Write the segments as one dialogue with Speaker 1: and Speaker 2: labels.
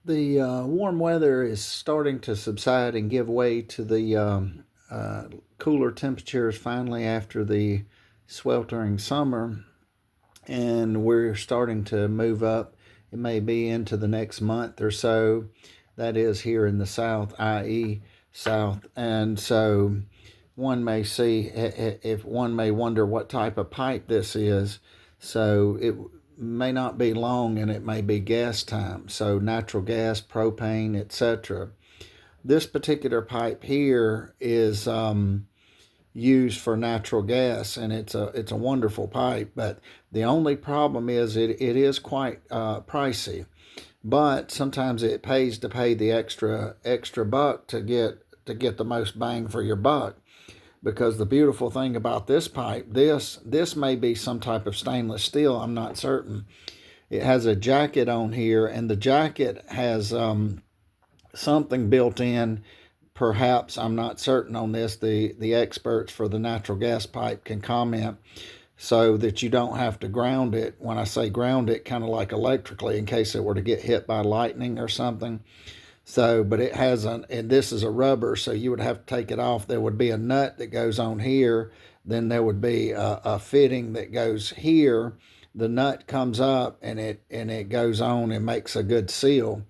Speaker 1: The warm weather is starting to subside and give way to the cooler temperatures finally after the sweltering summer, and we're starting to move up. It may be into the next month or so. That is here in the South, i.e., South. And so one may see, if one may wonder what type of pipe this is. So it may not be long and it may be gas time. So natural gas, propane, etc. This particular pipe here is used for natural gas, and it's a wonderful pipe. But the only problem is it is quite pricey. But sometimes it pays to pay the extra buck to get the most bang for your buck. Because the beautiful thing about this pipe, this may be some type of stainless steel. I'm not certain. It has a jacket on here, and the jacket has something built in. Perhaps I'm not certain on this. The experts for the natural gas pipe can comment, so that you don't have to ground it. When I say ground it, kind of like electrically, in case it were to get hit by lightning or something. So, but it has and this is a rubber, so you would have to take it off. There would be a nut that goes on here. Then there would be a fitting that goes here. The nut comes up and it goes on and makes a good seal.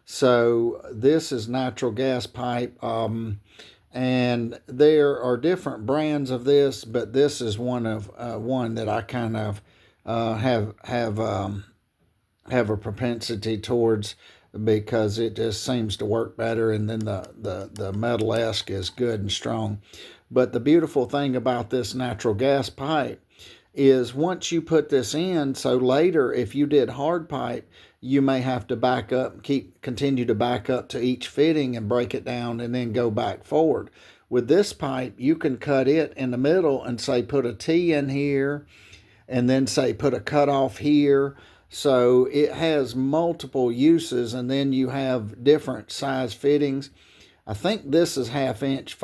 Speaker 1: So this is natural gas pipe, and there are different brands of this, but this is one that I kind of have a propensity towards, because it just seems to work better, and then the metal-esque is good and strong. But the beautiful thing about this natural gas pipe is once you put this in, so later if you did hard pipe, you may have to back up, continue to back up to each fitting and break it down and then go back forward. With this pipe, you can cut it in the middle and say put a T in here, and then say put a cutoff here. So it has multiple uses, and then you have different size fittings. I think this is half inch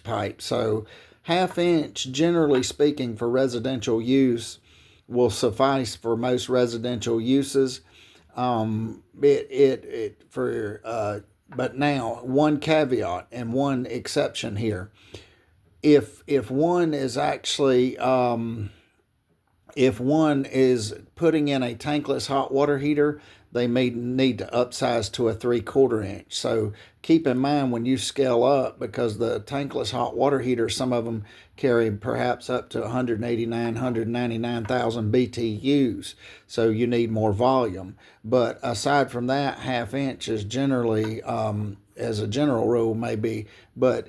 Speaker 1: pipe. So half inch, generally speaking, for residential use will suffice for most residential uses. But now one caveat and one exception here. If one is actually if one is putting in a tankless hot water heater, they may need to upsize to a 3/4 inch. So keep in mind when you scale up, because the tankless hot water heaters, some of them carry perhaps up to 189, 199,000 BTUs. So you need more volume. But aside from that, half inch is generally, as a general rule, maybe, but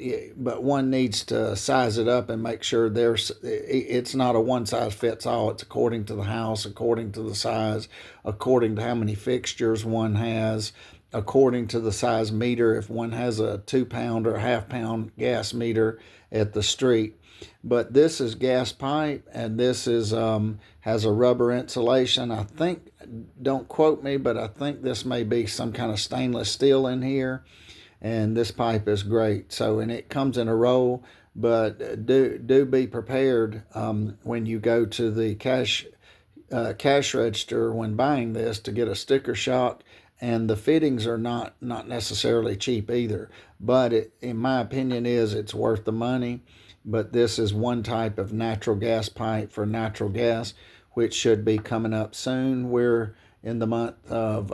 Speaker 1: one needs to size it up and make sure it's not a one size fits all. It's according to the house, according to the size, according to how many fixtures one has, according to the size meter, if one has a 2 pound or a half-pound gas meter at the street. But this is gas pipe, and this is has a rubber insulation. I think, don't quote me, but I think this may be some kind of stainless steel in here, and this pipe is great. So, and it comes in a roll, but do be prepared when you go to the cash register when buying this, to get a sticker shock. And the fittings are not necessarily cheap either, but in my opinion, it's worth the money. But this is one type of natural gas pipe for natural gas, which should be coming up soon. We're in the month of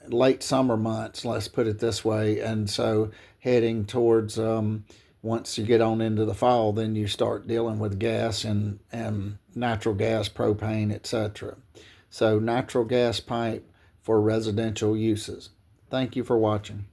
Speaker 1: late summer months, let's put it this way, and so heading towards once you get on into the fall, then you start dealing with gas and natural gas, propane, etc. So natural gas pipe for residential uses. Thank you for watching.